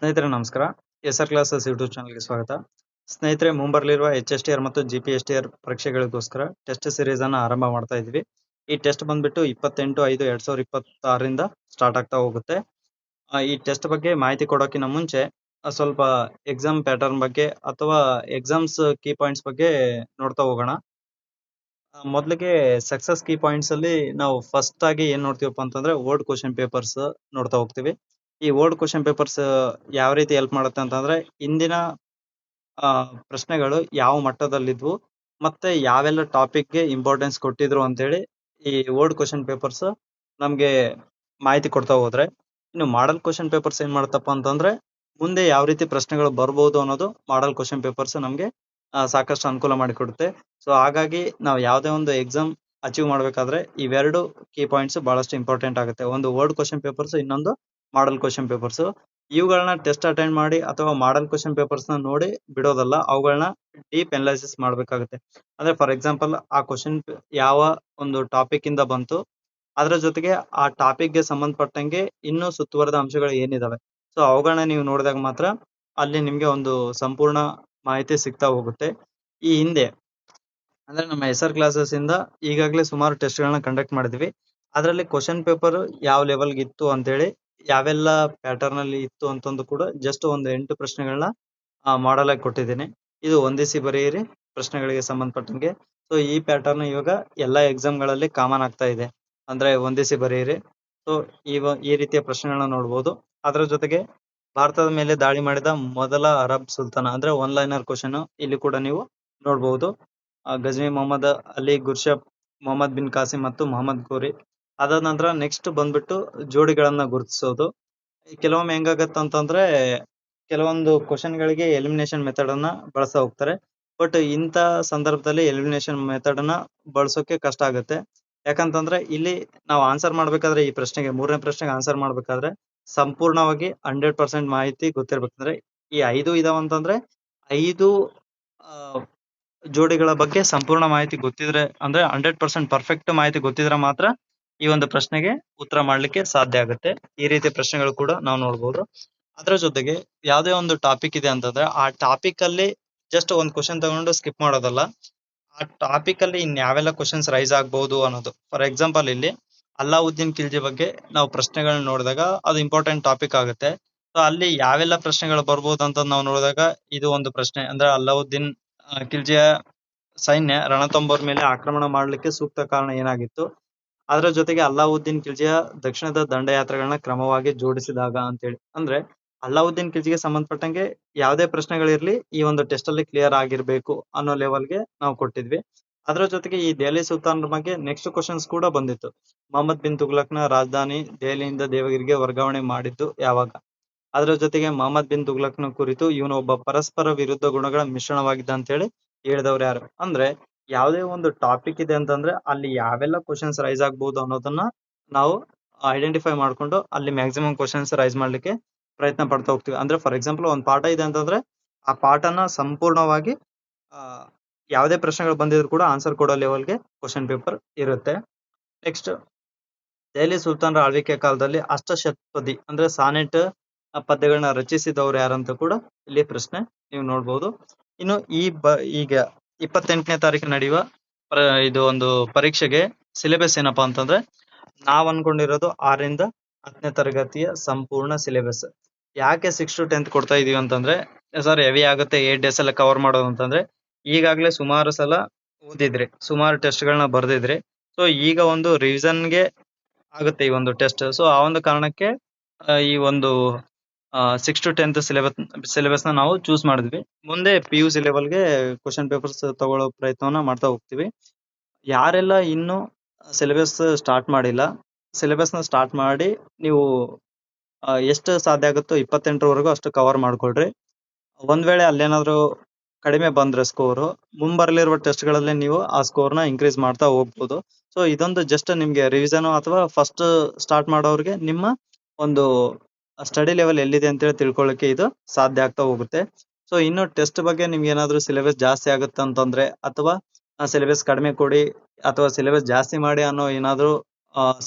ಸ್ನೇಹಿತರೆ ನಮಸ್ಕಾರ. S R classes YouTube ಚಾನಲ್‌ಗೆ ಸ್ವಾಗತ. ಸ್ನೇಹಿತರೆ ಮುಂಬರಲಿರುವ HSTR ಮತ್ತು GPSTR ಪರೀಕ್ಷೆಗಳಿಗೋಸ್ಕರ ಟೆಸ್ಟ್ ಸೀರೀಸ್ ಅನ್ನ ಆರಂಭ ಮಾಡ್ತಾ ಇದ್ವಿ. ಈ ಟೆಸ್ಟ್ ಬಂದ್ಬಿಟ್ಟು 28/5/2026 ಸ್ಟಾರ್ಟ್ ಆಗ್ತಾ ಹೋಗುತ್ತೆ. ಈ ಟೆಸ್ಟ್ ಬಗ್ಗೆ ಮಾಹಿತಿ ಕೊಡೋಕ್ಕಿಂತ ಮುಂಚೆ ಸ್ವಲ್ಪ ಎಕ್ಸಾಮ್ ಪ್ಯಾಟರ್ನ್ ಬಗ್ಗೆ ಅಥವಾ ಎಕ್ಸಾಮ್ಸ್ ಕೀ ಪಾಯಿಂಟ್ಸ್ ಬಗ್ಗೆ ನೋಡ್ತಾ ಹೋಗೋಣ. ಮೊದಲಿಗೆ ಸಕ್ಸಸ್ ಕೀ ಪಾಯಿಂಟ್ಸ್ ಅಲ್ಲಿ ನಾವು ಫಸ್ಟ್ ಆಗಿ ಏನ್ ನೋಡ್ತೀವಪ್ಪ ಅಂತಂದ್ರೆ ಓಲ್ಡ್ ಕ್ವಶನ್ ಪೇಪರ್ಸ್ ನೋಡ್ತಾ ಹೋಗ್ತೀವಿ. ಈ ಓಲ್ಡ್ ಕ್ವಶನ್ ಪೇಪರ್ಸ್ ಯಾವ ರೀತಿ ಹೆಲ್ಪ್ ಮಾಡುತ್ತೆ ಅಂತಂದ್ರೆ ಇಂದಿನ ಪ್ರಶ್ನೆಗಳು ಯಾವ ಮಟ್ಟದಲ್ಲಿದ್ವು ಮತ್ತೆ ಯಾವೆಲ್ಲ ಟಾಪಿಕ್ಗೆ ಇಂಪಾರ್ಟೆನ್ಸ್ ಕೊಟ್ಟಿದ್ರು ಅಂತೇಳಿ ಈ ಓಲ್ಡ್ ಕ್ವಶನ್ ಪೇಪರ್ಸ್ ನಮ್ಗೆ ಮಾಹಿತಿ ಕೊಡ್ತಾ ಹೋದ್ರೆ, ಇನ್ನು ಮಾಡಲ್ ಕ್ವಶನ್ ಪೇಪರ್ಸ್ ಏನ್ ಮಾಡುತ್ತಪ್ಪ ಅಂತಂದ್ರೆ ಮುಂದೆ ಯಾವ ರೀತಿ ಪ್ರಶ್ನೆಗಳು ಬರ್ಬೋದು ಅನ್ನೋದು ಮಾಡಲ್ ಕ್ವಶನ್ ಪೇಪರ್ಸ್ ನಮ್ಗೆ ಸಾಕಷ್ಟು ಅನುಕೂಲ ಮಾಡಿಕೊಡುತ್ತೆ. ಸೊ ಹಾಗಾಗಿ ನಾವು ಯಾವುದೇ ಒಂದು ಎಕ್ಸಾಮ್ ಅಚೀವ್ ಮಾಡ್ಬೇಕಾದ್ರೆ ಇವೆರಡು ಕೀ ಪಾಯಿಂಟ್ಸ್ ಬಹಳಷ್ಟು ಇಂಪಾರ್ಟೆಂಟ್ ಆಗುತ್ತೆ. ಒಂದು ಓಲ್ಡ್ ಕ್ವಶನ್ ಪೇಪರ್ಸ್, ಇನ್ನೊಂದು ಮಾಡಲ್ ಕ್ವಶನ್ ಪೇಪರ್ಸ್. ಇವುಗಳನ್ನ ಟೆಸ್ಟ್ ಅಟೆಂಡ್ ಮಾಡಿ ಅಥವಾ ಮಾಡಲ್ ಕ್ವಶನ್ ಪೇಪರ್ಸ್ ನ ನೋಡಿ ಬಿಡೋದಲ್ಲ, ಅವುಗಳನ್ನ ಡೀಪ್ ಅನಾಲಿಸಿಸ್ ಮಾಡ್ಬೇಕಾಗುತ್ತೆ. ಅಂದ್ರೆ ಫಾರ್ ಎಕ್ಸಾಂಪಲ್ ಆ ಕ್ವಶನ್ ಯಾವ ಒಂದು ಟಾಪಿಕ್ ಇಂದ ಬಂತು, ಅದರ ಜೊತೆಗೆ ಆ ಟಾಪಿಕ್ ಗೆ ಸಂಬಂಧಪಟ್ಟಂಗೆ ಇನ್ನೂ ಸುತ್ತುವರೆದ ಅಂಶಗಳು ಏನಿದಾವೆ, ಸೊ ಅವುಗಳನ್ನ ನೀವು ನೋಡಿದಾಗ ಮಾತ್ರ ಅಲ್ಲಿ ನಿಮ್ಗೆ ಒಂದು ಸಂಪೂರ್ಣ ಮಾಹಿತಿ ಸಿಗ್ತಾ ಹೋಗುತ್ತೆ. ಈ ಹಿಂದೆ ಅಂದ್ರೆ ನಮ್ಮ SR ಕ್ಲಾಸಸ್ ಇಂದ ಈಗಾಗಲೇ ಸುಮಾರು ಟೆಸ್ಟ್ ಗಳನ್ನ ಕಂಡಕ್ಟ್ ಮಾಡಿದ್ವಿ. ಅದರಲ್ಲಿ ಕ್ವಶನ್ ಪೇಪರ್ ಯಾವ ಲೆವೆಲ್ಗೆ ಇತ್ತು ಅಂತೇಳಿ, ಯಾವೆಲ್ಲ ಪ್ಯಾಟರ್ನ್ ಅಲ್ಲಿ ಇತ್ತು ಅಂತಂದು ಕೂಡ ಜಸ್ಟ್ ಒಂದು 8 ಪ್ರಶ್ನೆಗಳನ್ನ ಮಾಡಲ್ ಆಗಿ ಕೊಟ್ಟಿದ್ದೀನಿ. ಇದು ಹೊಂದಿಸಿ ಬರೆಯಿರಿ ಪ್ರಶ್ನೆಗಳಿಗೆ ಸಂಬಂಧಪಟ್ಟಂಗೆ. ಸೊ ಈ ಪ್ಯಾಟರ್ನ್ ಇವಾಗ ಎಲ್ಲಾ ಎಕ್ಸಾಮ್ ಗಳಲ್ಲಿ ಕಾಮನ್ ಆಗ್ತಾ ಇದೆ. ಅಂದ್ರೆ ಹೊಂದಿಸಿ ಬರೆಯಿರಿ. ಸೊ ಈ ರೀತಿಯ ಪ್ರಶ್ನೆಗಳನ್ನ ನೋಡ್ಬೋದು. ಅದರ ಜೊತೆಗೆ ಭಾರತದ ಮೇಲೆ ದಾಳಿ ಮಾಡಿದ ಮೊದಲ ಅರಬ್ ಸುಲ್ತಾನ ಅಂದ್ರೆ ಒನ್ ಲೈನರ್ ಕ್ವಶನ್ ಇಲ್ಲಿ ಕೂಡ ನೀವು ನೋಡ್ಬೋದು. ಗಜ್ನಿ ಮೊಹಮ್ಮದ್ ಅಲಿ ಗುರ್ಷಪ್, ಮೊಹಮ್ಮದ್ ಬಿನ್ ಕಾಸಿಂ ಮತ್ತು ಮೊಹಮ್ಮದ್ ಗೋರಿ. ಅದಾದ ನಂತರ ನೆಕ್ಸ್ಟ್ ಬಂದ್ಬಿಟ್ಟು ಜೋಡಿಗಳನ್ನ ಗುರುತಿಸೋದು. ಕೆಲವೊಮ್ಮೆ ಹೆಂಗಾಗತ್ತೆ ಅಂತಂದ್ರೆ ಕೆಲವೊಂದು ಕ್ವಶನ್ ಗಳಿಗೆ ಎಲಿಮಿನೇಷನ್ ಮೆಥಡ್ ಅನ್ನ ಬಳಸ್ತಾ ಹೋಗ್ತಾರೆ. ಬಟ್ ಇಂಥ ಸಂದರ್ಭದಲ್ಲಿ ಎಲಿಮಿನೇಷನ್ ಮೆಥಡ್ ಅನ್ನ ಬಳಸೋಕೆ ಕಷ್ಟ ಆಗುತ್ತೆ. ಯಾಕಂತಂದ್ರೆ ಇಲ್ಲಿ ನಾವು ಆನ್ಸರ್ ಮಾಡ್ಬೇಕಾದ್ರೆ ಈ ಪ್ರಶ್ನೆಗೆ, ಮೂರನೇ ಪ್ರಶ್ನೆಗೆ ಆನ್ಸರ್ ಮಾಡ್ಬೇಕಾದ್ರೆ ಸಂಪೂರ್ಣವಾಗಿ 100% ಮಾಹಿತಿ ಗೊತ್ತಿರ್ಬೇಕಂದ್ರೆ ಈ 5 ಇದಾವಂತಂದ್ರೆ 5 ಜೋಡಿಗಳ ಬಗ್ಗೆ ಸಂಪೂರ್ಣ ಮಾಹಿತಿ ಗೊತ್ತಿದ್ರೆ, ಅಂದ್ರೆ 100% ಪರ್ಫೆಕ್ಟ್ ಮಾಹಿತಿ ಗೊತ್ತಿದ್ರೆ ಮಾತ್ರ ಈ ಒಂದು ಪ್ರಶ್ನೆಗೆ ಉತ್ತರ ಮಾಡ್ಲಿಕ್ಕೆ ಸಾಧ್ಯ ಆಗುತ್ತೆ. ಈ ರೀತಿ ಪ್ರಶ್ನೆಗಳು ಕೂಡ ನಾವು ನೋಡ್ಬೋದು. ಅದರ ಜೊತೆಗೆ ಯಾವುದೇ ಒಂದು ಟಾಪಿಕ್ ಇದೆ ಅಂತಂದ್ರೆ ಆ ಟಾಪಿಕ್ ಅಲ್ಲಿ ಜಸ್ಟ್ ಒಂದು ಕ್ವಶನ್ ತಗೊಂಡು ಸ್ಕಿಪ್ ಮಾಡೋದಲ್ಲ, ಆ ಟಾಪಿಕ್ ಅಲ್ಲಿ ಇನ್ಯಾವೆಲ್ಲ ಕ್ವಶನ್ಸ್ ರೈಸ್ ಆಗ್ಬಹುದು ಅನ್ನೋದು. ಫಾರ್ ಎಕ್ಸಾಂಪಲ್ ಇಲ್ಲಿ ಅಲ್ಲಾವುದ್ದೀನ್ ಖಿಲ್ಜಿ ಬಗ್ಗೆ ನಾವು ಪ್ರಶ್ನೆಗಳನ್ನ ನೋಡಿದಾಗ ಅದು ಇಂಪಾರ್ಟೆಂಟ್ ಟಾಪಿಕ್ ಆಗುತ್ತೆ. ಸೊ ಅಲ್ಲಿ ಯಾವೆಲ್ಲ ಪ್ರಶ್ನೆಗಳು ಬರ್ಬೋದು ಅಂತ ನಾವು ನೋಡಿದಾಗ ಇದು ಒಂದು ಪ್ರಶ್ನೆ. ಅಂದ್ರೆ ಅಲ್ಲಾವುದ್ದೀನ್ ಖಿಲ್ಜಿಯ ಸೈನ್ಯ ರಣತಂಬೋರ್ ಮೇಲೆ ಆಕ್ರಮಣ ಮಾಡ್ಲಿಕ್ಕೆ ಸೂಕ್ತ ಕಾರಣ ಏನಾಗಿತ್ತು, ಅದರ ಜೊತೆಗೆ ಅಲ್ಲಾವುದ್ದೀನ್ ಖಿಲ್ಜಿಯ ದಕ್ಷಿಣದ ದಂಡಯಾತ್ರೆಗಳನ್ನ ಕ್ರಮವಾಗಿ ಜೋಡಿಸಿದಾಗ ಅಂತೇಳಿ. ಅಂದ್ರೆ ಅಲ್ಲಾವುದ್ದೀನ್ ಖಿಲ್ಜಿಗೆ ಸಂಬಂಧಪಟ್ಟಂಗೆ ಯಾವುದೇ ಪ್ರಶ್ನೆಗಳಿರ್ಲಿ ಈ ಒಂದು ಟೆಸ್ಟ್ ಅಲ್ಲಿ ಕ್ಲಿಯರ್ ಆಗಿರ್ಬೇಕು ಅನ್ನೋ ಲೆವೆಲ್ಗೆ ನಾವು ಕೊಟ್ಟಿದ್ವಿ. ಅದರ ಜೊತೆಗೆ ಈ ದೆಹಲಿ ಸುಲ್ತಾನರ ಬಗ್ಗೆ ನೆಕ್ಸ್ಟ್ ಕ್ವಶನ್ಸ್ ಕೂಡ ಬಂದಿತ್ತು. ಮೊಹಮ್ಮದ್ ಬಿನ್ ತುಗ್ಲಕ್ನ ರಾಜಧಾನಿ ದೆಹಲಿಯಿಂದ ದೇವಗಿರಿಗೆ ವರ್ಗಾವಣೆ ಮಾಡಿದ್ದು ಯಾವಾಗ? ಅದರ ಜೊತೆಗೆ ಮೊಹಮ್ಮದ್ ಬಿನ್ ತುಗ್ಲಕ್ನ ಕುರಿತು ಇವನು ಒಬ್ಬ ಪರಸ್ಪರ ವಿರುದ್ಧ ಗುಣಗಳ ಮಿಶ್ರಣವಾಗಿದ್ದ ಅಂತ ಹೇಳಿ ಹೇಳಿದವ್ರು ಯಾರು? ಅಂದ್ರೆ ಯಾವುದೇ ಒಂದು ಟಾಪಿಕ್ ಇದೆ ಅಂತಂದ್ರೆ ಅಲ್ಲಿ ಯಾವೆಲ್ಲ ಕ್ವಶನ್ಸ್ ರೈಸ್ ಆಗ್ಬಹುದು ಅನ್ನೋದನ್ನ ನಾವು ಐಡೆಂಟಿಫೈ ಮಾಡ್ಕೊಂಡು ಅಲ್ಲಿ ಮ್ಯಾಕ್ಸಿಮಮ್ ಕ್ವಶನ್ಸ್ ರೈಸ್ ಮಾಡ್ಲಿಕ್ಕೆ ಪ್ರಯತ್ನ ಪಡ್ತಾ ಹೋಗ್ತೀವಿ. ಅಂದ್ರೆ ಫಾರ್ ಎಕ್ಸಾಂಪಲ್ ಒಂದು ಪಾಠ ಇದೆ ಅಂತಂದ್ರೆ ಆ ಪಾಠನ ಸಂಪೂರ್ಣವಾಗಿ ಆ ಯಾವುದೇ ಪ್ರಶ್ನೆಗಳು ಬಂದಿದ್ರು ಕೂಡ ಆನ್ಸರ್ ಕೊಡೋ ಲೆವೆಲ್ಗೆ ಕ್ವಶನ್ ಪೇಪರ್ ಇರುತ್ತೆ. ನೆಕ್ಸ್ಟ್, ದೆಹಲಿ ಸುಲ್ತಾನರ ಆಳ್ವಿಕೆ ಕಾಲದಲ್ಲಿ ಅಷ್ಟಶತಪದಿ ಅಂದ್ರೆ ಸಾನೆಟ್ ಪದ್ಯಗಳನ್ನ ರಚಿಸಿದವರು ಯಾರಂತ ಕೂಡ ಇಲ್ಲಿ ಪ್ರಶ್ನೆ ನೀವು ನೋಡ್ಬೋದು. ಇನ್ನು ಈಗ 28ನೇ ತಾರೀಕು ನಡೆಯುವ ಇದು ಒಂದು ಪರೀಕ್ಷೆಗೆ ಸಿಲೆಬಸ್ ಏನಪ್ಪಾ ಅಂತಂದ್ರೆ ನಾವ್ ಅನ್ಕೊಂಡಿರೋದು 6ರಿಂದ 10ನೇ ತರಗತಿಯ ಸಂಪೂರ್ಣ ಸಿಲೆಬಸ್. ಯಾಕೆ 6 to 10th ಕೊಡ್ತಾ ಇದೀವಿ ಅಂತಂದ್ರೆ ಸರ್ ಹೆವಿ ಆಗುತ್ತೆ 8 days ಎಲ್ಲ ಕವರ್ ಮಾಡೋದು ಅಂತಂದ್ರೆ ಈಗಾಗಲೇ ಸುಮಾರು ಸಲ ಓದಿದ್ರಿ, ಸುಮಾರು ಟೆಸ್ಟ್ ಗಳನ್ನ ಬರ್ದಿದ್ರಿ. ಸೊ ಈಗ ಒಂದು ರಿವಿಷನ್ಗೆ ಆಗುತ್ತೆ ಈ ಒಂದು ಟೆಸ್ಟ್. ಸೊ ಆ ಒಂದು ಕಾರಣಕ್ಕೆ ಈ ಒಂದು 6 to 10th ಸಿಲೆಬಸ್ ನ ನಾವು ಚೂಸ್ ಮಾಡಿದ್ವಿ. ಮುಂದೆ PUC ಲೆವೆಲ್ಗೆ ಕ್ವಶನ್ ಪೇಪರ್ಸ್ ತಗೊಳ್ಳೋ ಪ್ರಯತ್ನವನ್ನ ಮಾಡ್ತಾ ಹೋಗ್ತೀವಿ. ಯಾರೆಲ್ಲ ಇನ್ನು ಸಿಲೆಬಸ್ ಸ್ಟಾರ್ಟ್ ಮಾಡಿಲ್ಲ, ಸಿಲೆಬಸ್ ನ ಸ್ಟಾರ್ಟ್ ಮಾಡಿ ನೀವು ಎಷ್ಟು ಸಾಧ್ಯ ಆಗುತ್ತೋ 28ರವರೆಗೂ ಅಷ್ಟು ಕವರ್ ಮಾಡ್ಕೊಳ್ರಿ. ಒಂದ್ ವೇಳೆ ಅಲ್ಲೇನಾದ್ರು ಕಡಿಮೆ ಬಂದ್ರೆ ಸ್ಕೋರ್, ಮುಂಬರಲಿರುವ ಟೆಸ್ಟ್ ಗಳಲ್ಲಿ ನೀವು ಆ ಸ್ಕೋರ್ ನ ಇನ್ಕ್ರೀಸ್ ಮಾಡ್ತಾ ಹೋಗ್ಬೋದು. ಸೊ ಇದೊಂದು ಜಸ್ಟ್ ನಿಮ್ಗೆ ರಿವಿಷನ್ ಅಥವಾ ಫಸ್ಟ್ ಸ್ಟಾರ್ಟ್ ಮಾಡೋರಿಗೆ ನಿಮ್ಮ ಒಂದು ಸ್ಟಡಿ ಲೆವೆಲ್ ಎಲ್ಲಿದೆ ಅಂತೇಳಿ ತಿಳ್ಕೊಳ್ಳಿಕ್ಕೆ ಇದು ಸಾಧ್ಯ ಆಗ್ತಾ ಹೋಗುತ್ತೆ. ಸೊ ಇನ್ನು ಟೆಸ್ಟ್ ಬಗ್ಗೆ ನಿಮ್ಗೆ ಏನಾದ್ರು ಸಿಲೆಬಸ್ ಜಾಸ್ತಿ ಆಗುತ್ತೆ ಅಂತಂದ್ರೆ ಅಥವಾ ಸಿಲೆಬಸ್ ಕಡಿಮೆ ಕೊಡಿ ಅಥವಾ ಸಿಲೆಬಸ್ ಜಾಸ್ತಿ ಮಾಡಿ ಅನ್ನೋ ಏನಾದ್ರು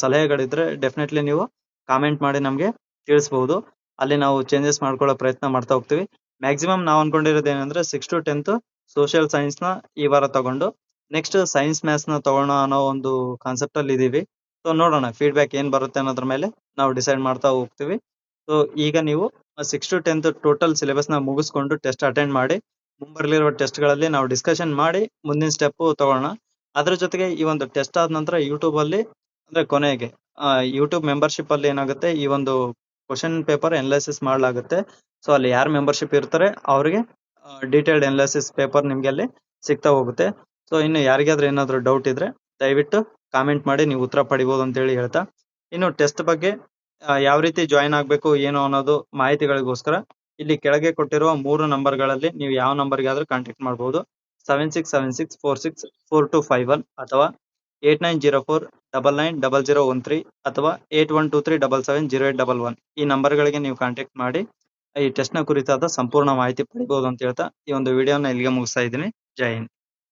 ಸಲಹೆಗಳಿದ್ರೆ ಡೆಫಿನೆಟ್ಲಿ ನೀವು ಕಾಮೆಂಟ್ ಮಾಡಿ ನಮ್ಗೆ ತಿಳಿಸಬಹುದು. ಅಲ್ಲಿ ನಾವು ಚೇಂಜಸ್ ಮಾಡ್ಕೊಳ್ಳೋ ಪ್ರಯತ್ನ ಮಾಡ್ತಾ ಹೋಗ್ತೀವಿ. ಮ್ಯಾಕ್ಸಿಮಮ್ ನಾವು ಅನ್ಕೊಂಡಿರೋದು ಏನಂದ್ರೆ 6 to 10th ಸೋಷಿಯಲ್ ಸೈನ್ಸ್ ನ ಈ ವಾರ ತಗೊಂಡು ನೆಕ್ಸ್ಟ್ ಸೈನ್ಸ್ ಮ್ಯಾಥ್ಸ್ ನ ತಗೋಣ ಅನ್ನೋ ಒಂದು ಕಾನ್ಸೆಪ್ಟ್ ಅಲ್ಲಿ ಇದೀವಿ. ಸೊ ನೋಡೋಣ ಫೀಡ್ಬ್ಯಾಕ್ ಏನ್ ಬರುತ್ತೆ ಅನ್ನೋದ್ರ ಮೇಲೆ ನಾವು ಡಿಸೈಡ್ ಮಾಡ್ತಾ ಹೋಗ್ತೀವಿ. ಸೊ ಈಗ ನೀವು 6 to 10th ಟೋಟಲ್ ಸಿಲೆಬಸ್ ನ ಮುಗಿಸ್ಕೊಂಡು ಟೆಸ್ಟ್ ಅಟೆಂಡ್ ಮಾಡಿ ಮುಂಬರಲಿರುವ ಟೆಸ್ಟ್ ಗಳಲ್ಲಿ ನಾವು ಡಿಸ್ಕಷನ್ ಮಾಡಿ ಮುಂದಿನ ಸ್ಟೆಪ್ ತಗೊಳ್ಳೋಣ. ಅದ್ರ ಜೊತೆಗೆ ಈ ಒಂದು ಟೆಸ್ಟ್ ಆದ ನಂತರ ಯೂಟ್ಯೂಬ್ ಅಲ್ಲಿ ಅಂದ್ರೆ ಕೊನೆಗೆ ಯೂಟ್ಯೂಬ್ ಮೆಂಬರ್ಶಿಪ್ ಅಲ್ಲಿ ಏನಾಗುತ್ತೆ ಈ ಒಂದು ಕ್ವಶನ್ ಪೇಪರ್ ಅನಾಲಿಸಿಸ್ ಮಾಡಲಾಗುತ್ತೆ. ಸೊ ಅಲ್ಲಿ ಯಾರು ಮೆಂಬರ್ಶಿಪ್ ಇರ್ತಾರೆ ಅವರಿಗೆ ಡೀಟೇಲ್ಡ್ ಅನಾಲಿಸಿಸ್ ಪೇಪರ್ ನಿಮ್ಗೆ ಅಲ್ಲಿ ಸಿಗ್ತಾ ಹೋಗುತ್ತೆ. ಸೊ ಇನ್ನು ಯಾರಿಗಾದ್ರೂ ಏನಾದ್ರು ಡೌಟ್ ಇದ್ರೆ ದಯವಿಟ್ಟು ಕಾಮೆಂಟ್ ಮಾಡಿ ನೀವು ಉತ್ತರ ಪಡಿಬಹುದು ಅಂತ ಹೇಳಿ ಹೇಳ್ತಾ, ಇನ್ನು ಟೆಸ್ಟ್ ಬಗ್ಗೆ ಯಾವ ರೀತಿ ಜಾಯಿನ್ ಆಗ್ಬೇಕು ಏನು ಅನ್ನೋದು ಮಾಹಿತಿಗಳಿಗೋಸ್ಕರ ಇಲ್ಲಿ ಕೆಳಗೆ ಕೊಟ್ಟಿರುವ 3 ನಂಬರ್ಗಳಲ್ಲಿ ನೀವು ಯಾವ ನಂಬರ್ಗೆ ಆದ್ರೂ ಕಾಂಟ್ಯಾಕ್ಟ್ ಮಾಡಬಹುದು. 7676464251 ಅಥವಾ 8904990013 ಅಥವಾ 8123770811 ಈ ನಂಬರ್ಗಳಿಗೆ ನೀವು ಕಾಂಟ್ಯಾಕ್ಟ್ ಮಾಡಿ ಈ ಟೆಸ್ಟ್ ನ ಕುರಿತಾದ ಸಂಪೂರ್ಣ ಮಾಹಿತಿ ಪಡಿಬಹುದು ಅಂತ ಹೇಳ್ತಾ ಈ ಒಂದು ವಿಡಿಯೋನ ಇಲ್ಲಿಗೆ ಮುಗಿಸ್ತಾ ಇದ್ದೀನಿ. ಜೈ ಹಿಂದ್.